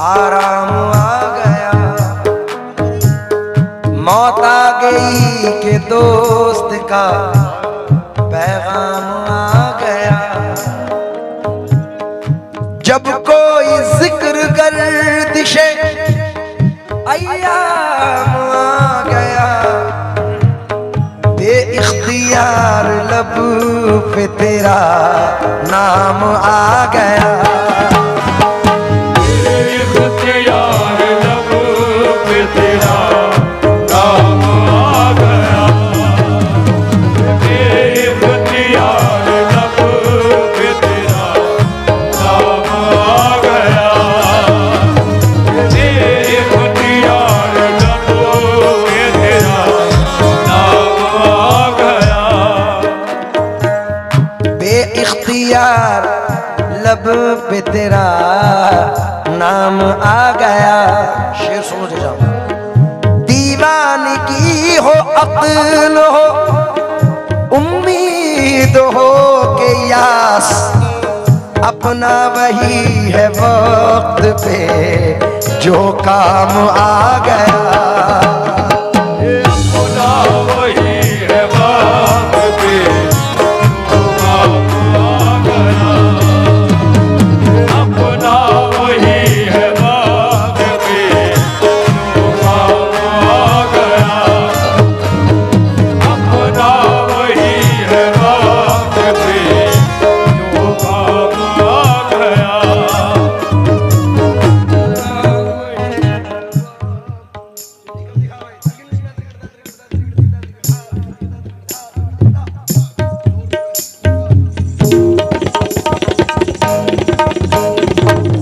आराम आ गया, मौत आ गई के दोस्त का पैगाम आ गया। जब कोई जिक्र गर्दिशे अय्याम आ गया, बेइख्तियार लब पे तेरा नाम आ गया। बेइख्तियार लब पे तेरा नाम आ गया, बेइख्तियार लब पे तेरा नाम आ गया, बेइख्तियार लब पे तेरा नाम आ गया। बेइख्तियार लब पे तेरा नाम आ गया। शेर सुनो जाओ। दीवानगी हो, अक्ल हो, उम्मीद हो के यास, अपना वही है वक्त पे जो काम आ गया। अपना वही है वक्त पे जो काम आ गया, अपना वही है वक्त पे जो काम आ गया, अपना वही है वक्त पे जो काम आ गया।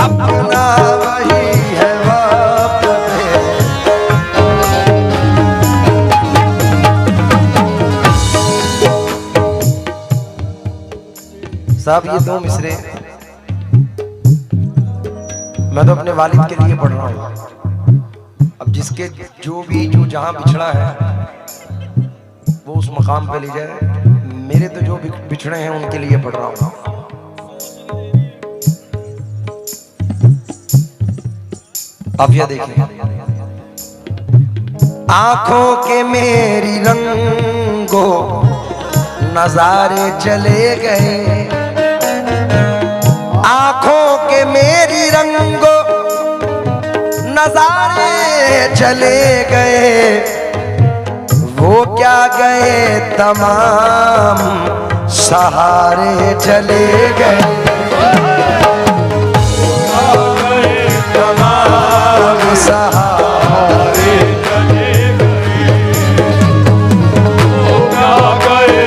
अपना वही है वक्त पे। साहब ये दो मिसरे मैं तो अपने वालिद के लिए पढ़ रहा हूँ। अब जिसके जो जहां बिछड़ा है वो उस मकाम पे ले जाए। मेरे तो जो बिछड़े हैं उनके लिए पढ़ रहा हूँ। अब यह देखिए। आंखों के मेरी रंगो नजारे चले गए, आंखों के मेरी रंगो नजारे चले गए। वो क्या गए तमाम सहारे चले गए, तमाम सहारे चले गए, वो क्या गए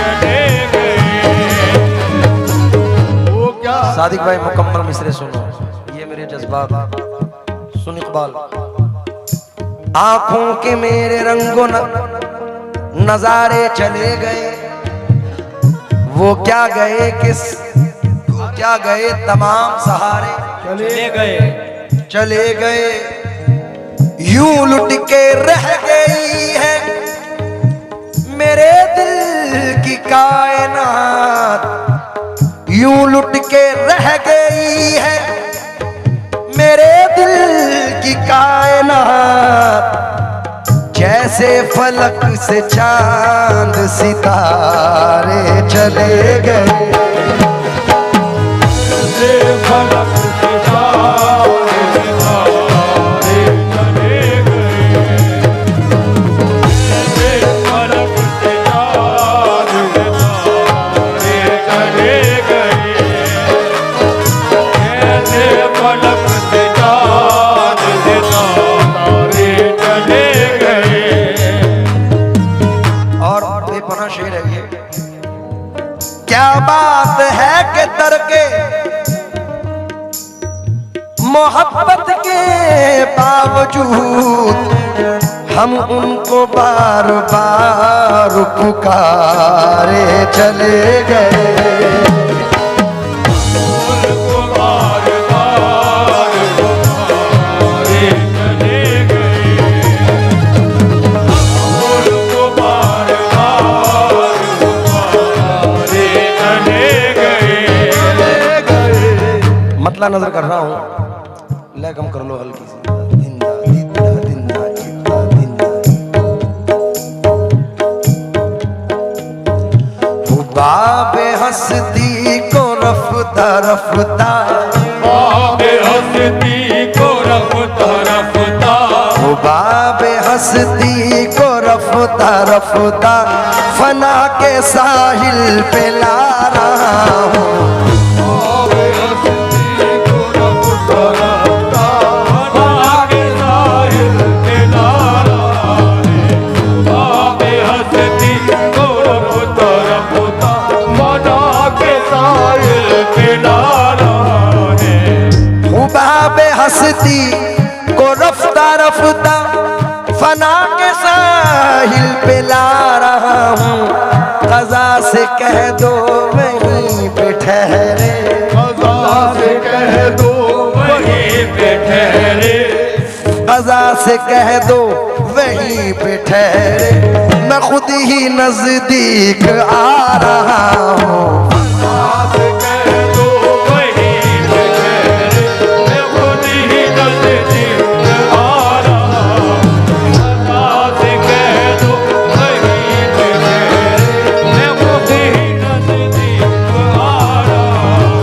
चले गए, वो क्या। सादिक भाई मुकम्मल मिसरे सुनो, ये मेरे जज्बात सुन इकबाल। आंखों के मेरे रंगों नजारे चले गए, वो क्या गए क्या गए तमाम सहारे चले गए, चले गए। यूं लुट के रह गई है मेरे दिल की कायनात, यूं लुट के रह गई है मेरे दिल की कायनात। जैसे फलक से चांद सितारे चले गए, फलक से चाँद सितारे चले गए, फलक से चाँद सितारे चले गए, फलक से चाँद सितारे चले गए। और बेपनाह शेर है ये। क्या बात है कि तरके मोहब्बत के बावजूद हम उनको बार बार पुकारे चले गए। उनको बार बार पुकारे चले गए, उनको बार बार पुकारे चले गए, पतला नजर कर रहा हूँ, ले कम कर लो हल्की सी। दिंदा दिंदा दिंदा दिंदा दिंदा। वो बाबे हंसती को रफ्ता रफ्ता, बाबे हंसती को रफ्ता रफ्ता, वो बाबे हंसती को रफ्ता रफ्ता फना के साहिल पे ला रहा हूँ। बाबे हंसती को रफ्ता रफ्ता, फना के साहिल पे ला रहा है। बाबे हंसती को रफ्ता रफ्ता, फना के साहिल पे ला रहा है। वो बाबे हंसती को रफ्ता रफ्ता फना के साहिल पे ला रहा हूँ। क़ज़ा से कह दो वहीं पे ठहरे, क़ज़ा से कह दो वहीं पे ठहरे, क़ज़ा से कह दो वहीं पे ठहरे। मैं खुद ही नजदीक आ रहा हूँ। क़ज़ा से कह दो वहीं पे ठहरे, मैं खुद ही नज़दीक आ रहा हूँ। क़ज़ा से कह दो वहीं पे ठहरे, मैं खुद ही नज़दीक आ रहा हूँ।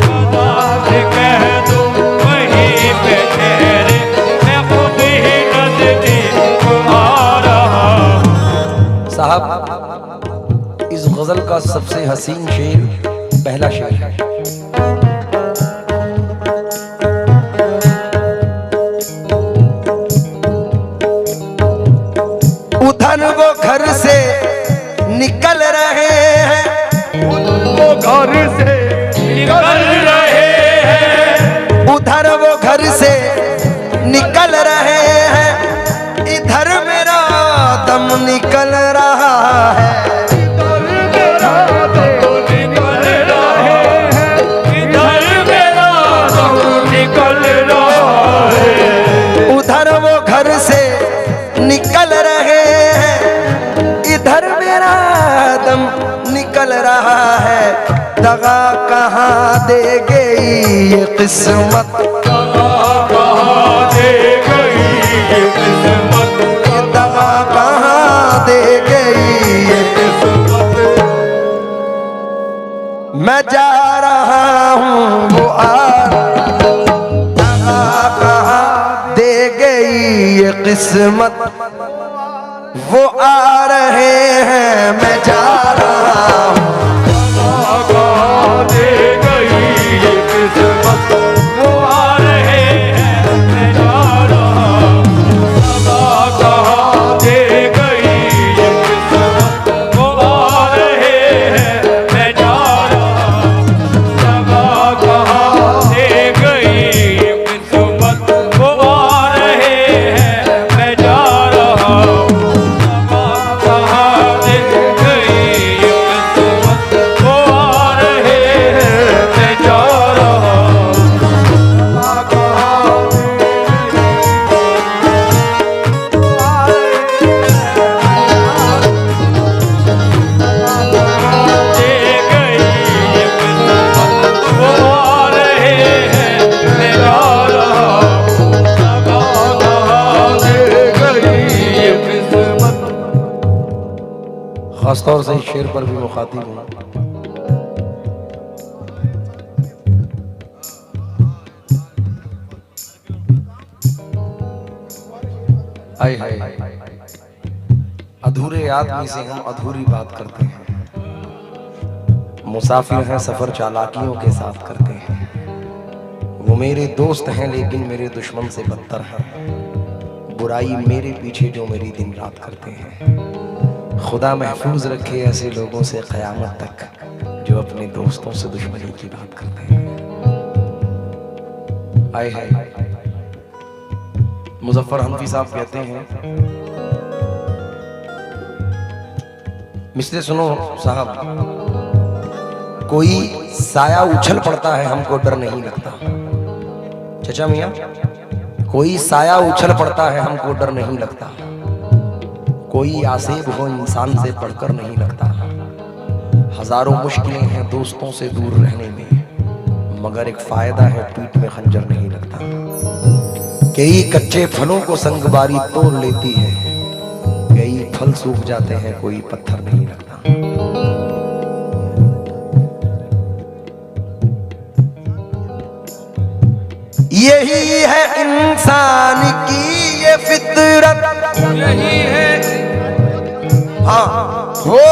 क़ज़ा से कह दो वहीं पे ठहरे, मैं खुद ही नज़दीक आ रहा हूँ। साहब, इस गजल का सबसे हसीन शेर पहला शेर है। उधर वो घर से निकल रहे हैं, वो घर से निकल रहे हैं, उधर वो घर से निकल रहे हैं। इधर मेरा दम निकल रहा है। इधर मेरा दम निकल रहे हैं, इधर मेरा दम निकल रहा है। उधर वो घर से निकल रहे हैं, इधर मेरा दम निकल रहा है। दगा कहाँ दे गई ये किस्मत, कहाँ दे गई ये किस्मत, ये दगा कहाँ दे गई ये किस्मत। मैं जा रहा हूँ वो दगा कहाँ दे गई ये किस्मत। वो आ रहे हैं, मैं जा रहा हूँ। कहाँ दे गई ये किस्मत, वो आ रहे हैं, मैं जा रहा हूँ। कहाँ दे गई ये किस्मत, वो आ रहे हैं, मैं जा रहा हूँ। कहाँ दे गई ये किस्मत, वो आ रहे हैं, मैं जा रहा हूँ। कहाँ दे गई ये किस्मत, वो आ रहे हैं, मैं जा रहा हूँ। दे गई ये किस्मत, वो आ रहे हैं, मैं जा रहा हूँ। कहाँ दे गई ये किस्मत। खासतौर से इस शेर पर भी मुखातिब हूँ। आए हाय, अधूरे आदमी से हम अधूरी बात करते हैं। मुसाफिर हैं सफर चालाकियों के साथ करते हैं। वो मेरे दोस्त हैं लेकिन मेरे दुश्मन से बदतर हैं। बुराई मेरे पीछे जो मेरी दिन रात करते हैं। खुदा महफूज रखे ऐसे लोगों से क़यामत तक जो अपने दोस्तों से दुश्मनी की बात करते हैं। आए हाय, मुजफ्फर हनफी साहब कहते हैं, मिस्टर सुनो साहब, कोई साया उछल पड़ता है हमको डर नहीं लगता। चचा मियाँ, कोई साया उछल पड़ता है हमको डर नहीं लगता। कोई आसेब हो इंसान से पढ़कर नहीं लगता। हजारों मुश्किलें हैं दोस्तों से दूर रहने में, मगर एक फायदा है, पीठ में खंजर नहीं लगता। कई कच्चे फलों को संगबारी तोड़ लेती है, कई फल सूख जाते हैं, कोई पत्थर नहीं लगता। यही है इंसान की ये फितरत, यही है हाँ वो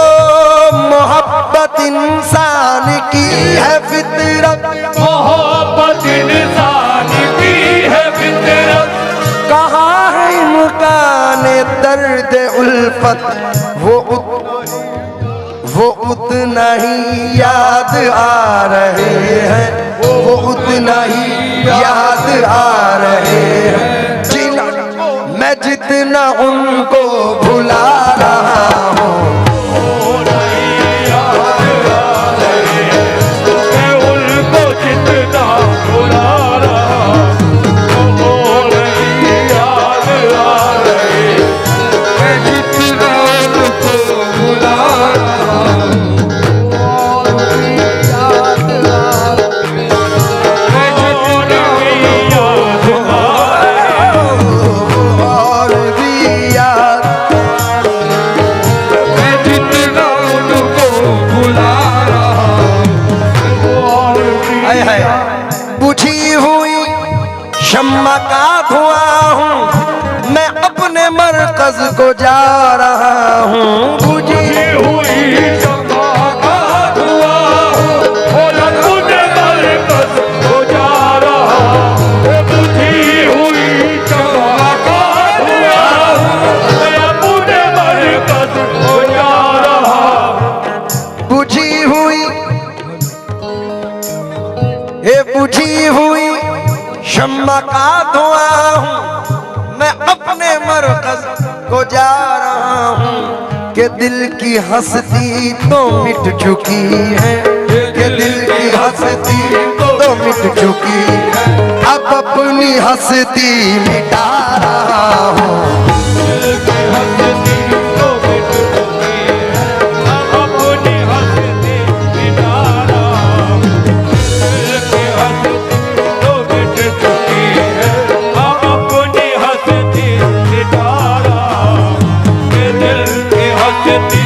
मोहब्बत इंसान की है फितरत, मोहब्बत इंसान की है फितरत। कहाँ है इम्कान दर्द उल्फत, वो उतना ही याद आ रहे हैं, वो उतना ही याद आ रहे हैं। मैं जितना उनको भुला रहा हूँ, मैं उनको जितना भुला रहा वो नहीं याद आ रहे। मैं जितना उनको भुला रहा वो नहीं याद आ रहे। मैं जितना उनको याद आ रहे। और भी याद, मैं जितना उनको भुला रहा और भी बुझी हुई शम्मा का धुआं हूँ, मैं अपने मरकज को जा रहा हूँ। बुझी हुई शम्मा का धुआं बोला तुझे मरकज को जा रहा। बुझी हुई शम्मा का धुआं मैं अपने मरकज को जा रहा। बुझी हुई, ये बुझी हुई शम्मा का धुआं हूँ, मैं अपने मरकज को जा रहा हूँ। कि दिल की हंसती तो मिट चुकी है, कि दिल की हंसती तो मिट चुकी है, अब अपनी हंसती मिटा रहा हूँ। दिल की हंसती तो मिट चुकी है, अब अपनी हंसती मिटा रहा। दिल की हंसती तो मिट चुकी है, अब अपनी हंसती मिटा रहा। दिल की हंसती